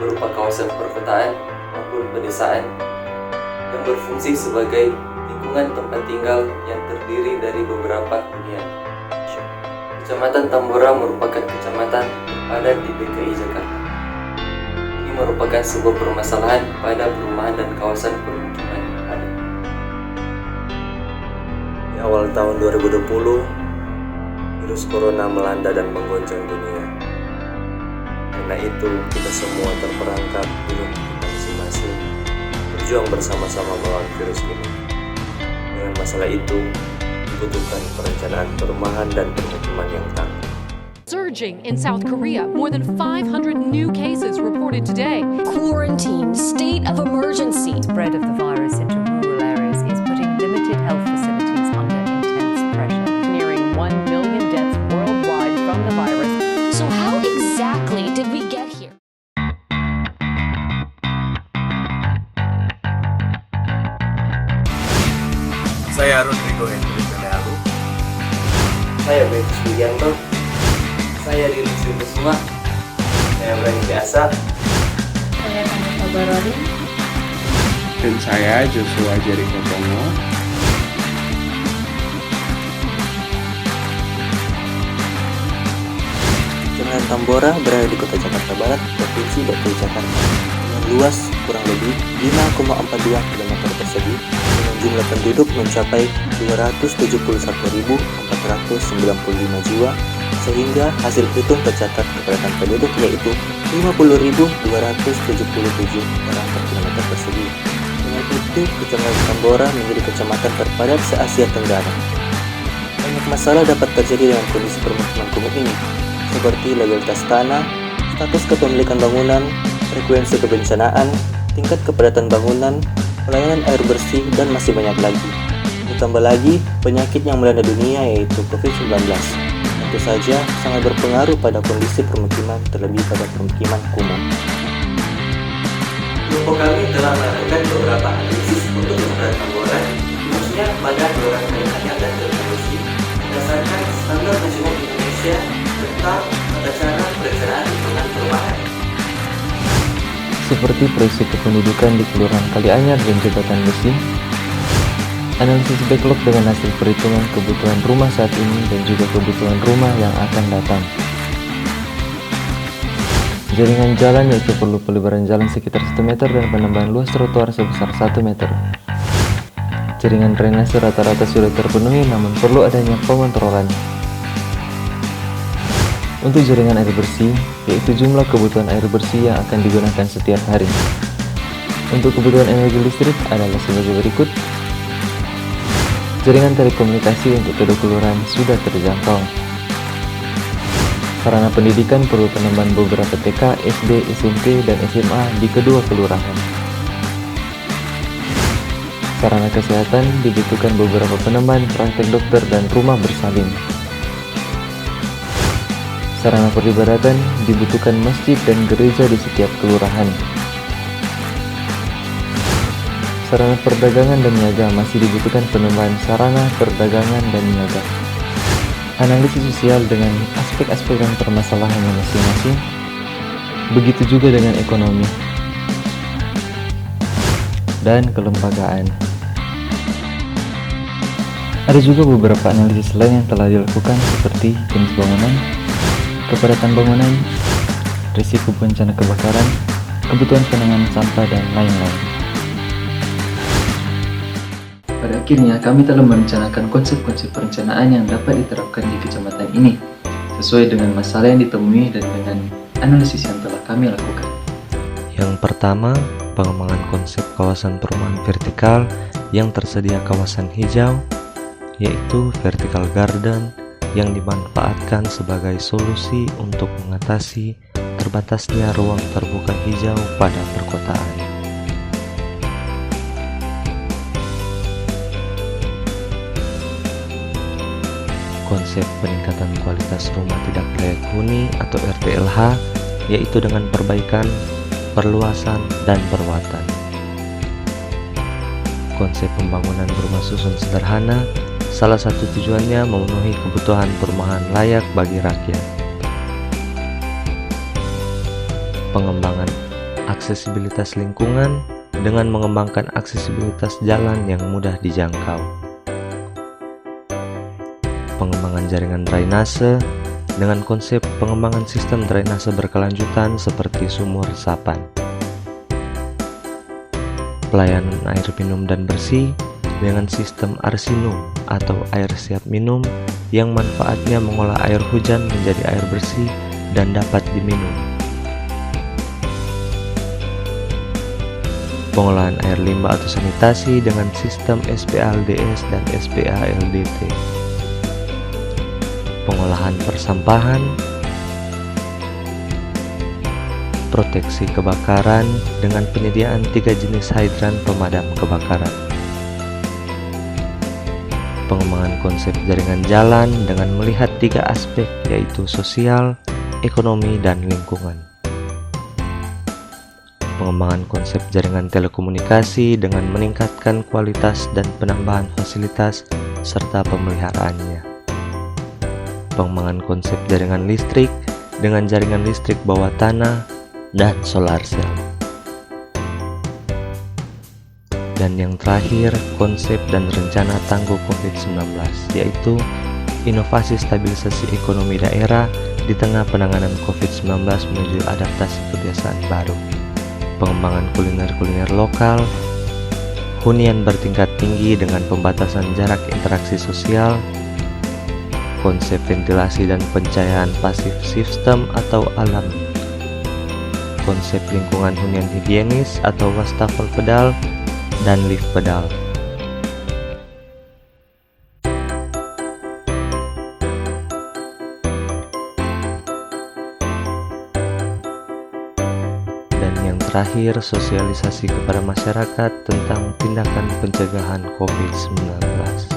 berupa kawasan perkotaan maupun pedesaan yang berfungsi sebagai lingkungan tempat tinggal yang terdiri dari beberapa hunian. Kecamatan Tambora merupakan kecamatan padat di DKI Jakarta. Ini merupakan sebuah permasalahan pada perumahan dan kawasan permukiman padat. Di awal tahun 2020, virus corona melanda dan menggoncang dunia. Karena itu, kita semua terperangkap di rumah kita masing-masing, berjuang bersama-sama melawan virus ini. Dengan masalah itu, dibutuhkan perencanaan perumahan dan permukiman yang tangguh. Surging in South Korea, more than 500 new cases reported today. Quarantine, state of emergency. Spread of the virus into rural areas is putting limited health facilities under intense pressure, nearing 1 million deaths worldwide from the virus. So how exactly did we get here? Saya Rodrigo Hendrik Lealu. Saya Betus Wijanto. Saya Diri Kusuma. Saya Brani Biasa. Saya Vanessa Barori. Dan saya Joshua Jericho Pongo. Kecamatan Tambora berada di Kota Jakarta Barat, Provinsi DKI Jakarta, dengan luas kurang lebih 5,42 km persegi, dengan jumlah penduduk mencapai 271.495 jiwa, sehingga hasil hitung tercatat kepadatan penduduk yaitu 50.277 orang per kilometer persegi. Dengan itu, Kecamatan Tambora menjadi kecamatan terpadat se-Asia Tenggara. Banyak masalah dapat terjadi dengan kondisi permukiman kumuh ini, seperti legalitas tanah, status kepemilikan bangunan, frekuensi kebencanaan, tingkat kepadatan bangunan, pelayanan air bersih, dan masih banyak lagi. Ditambah lagi, penyakit yang melanda dunia yaitu COVID-19. Tentu saja sangat berpengaruh pada kondisi permukiman, terlebih pada permukiman kumuh. Kelompok kami telah melakukan beberapa analisis untuk Kecamatan Tambora, khususnya pada kelurahan Hanya dan Terkondisi, berdasarkan standar nasional Indonesia tentang tata cara perencanaan lingkungan perumahan. Seperti proyeksi kependudukan di Kelurahan Kalianyar dan Jembatan Besi, analisis backlog dengan hasil perhitungan kebutuhan rumah saat ini dan juga kebutuhan rumah yang akan datang. Jaringan jalan yaitu perlu pelebaran jalan sekitar 1 meter dan penambahan luas trotoar sebesar 1 meter. Jaringan drainase rata-rata sudah terpenuhi namun perlu adanya pengontrolan. Untuk jaringan air bersih, yaitu jumlah kebutuhan air bersih yang akan digunakan setiap hari. Untuk kebutuhan energi listrik adalah sebagai berikut. Jaringan telekomunikasi untuk kedua kelurahan sudah terjangkau. Sarana pendidikan perlu penambahan beberapa TK, SD, SMP, dan SMA di kedua kelurahan. Sarana kesehatan dibutuhkan beberapa penambahan praktek dokter dan rumah bersalin. Sarana peribadatan dibutuhkan masjid dan gereja di setiap kelurahan. Sarana perdagangan dan niaga masih dibutuhkan penambahan sarana perdagangan dan niaga. Analisis sosial dengan aspek-aspek dan permasalahannya masing-masing. Begitu juga dengan ekonomi dan kelembagaan. Ada juga beberapa analisis lain yang telah dilakukan seperti jenis bangunan, kepadatan bangunan, risiko bencana kebakaran, kebutuhan penanganan sampah, dan lain-lain. Pada akhirnya, kami telah merencanakan konsep-konsep perencanaan yang dapat diterapkan di kecamatan ini, sesuai dengan masalah yang ditemui dan dengan analisis yang telah kami lakukan. Yang pertama, pengembangan konsep kawasan perumahan vertikal yang tersedia kawasan hijau, yaitu vertical garden, yang dimanfaatkan sebagai solusi untuk mengatasi terbatasnya ruang terbuka hijau pada perkotaan. Konsep peningkatan kualitas rumah tidak layak huni atau RTLH, yaitu dengan perbaikan, perluasan, dan perawatan. Konsep pembangunan rumah susun sederhana, salah satu tujuannya memenuhi kebutuhan perumahan layak bagi rakyat. Pengembangan aksesibilitas lingkungan dengan mengembangkan aksesibilitas jalan yang mudah dijangkau. Pengembangan jaringan drainase dengan konsep pengembangan sistem drainase berkelanjutan seperti sumur resapan. Pelayanan air minum dan bersih dengan sistem Arsinum atau air siap minum yang manfaatnya mengolah air hujan menjadi air bersih dan dapat diminum. Pengolahan air limbah atau sanitasi dengan sistem SPA-LDS dan SPA-LDT. Pengolahan persampahan, proteksi kebakaran dengan penyediaan 3 jenis hidran pemadam kebakaran. Pengembangan konsep jaringan jalan dengan melihat 3 aspek yaitu sosial, ekonomi, dan lingkungan. Pengembangan konsep jaringan telekomunikasi dengan meningkatkan kualitas dan penambahan fasilitas serta pemeliharaannya. Pengembangan konsep jaringan listrik dengan jaringan listrik bawah tanah dan solar cell. Dan yang terakhir, konsep dan rencana tangguh COVID-19, yaitu inovasi stabilisasi ekonomi daerah di tengah penanganan COVID-19 menuju adaptasi kebiasaan baru. Pengembangan kuliner-kuliner lokal, hunian bertingkat tinggi dengan pembatasan jarak interaksi sosial, konsep ventilasi dan pencahayaan pasif sistem atau alami, konsep lingkungan hunian higienis atau wastafel pedal dan lift pedal. Dan yang terakhir, sosialisasi kepada masyarakat tentang tindakan pencegahan COVID-19.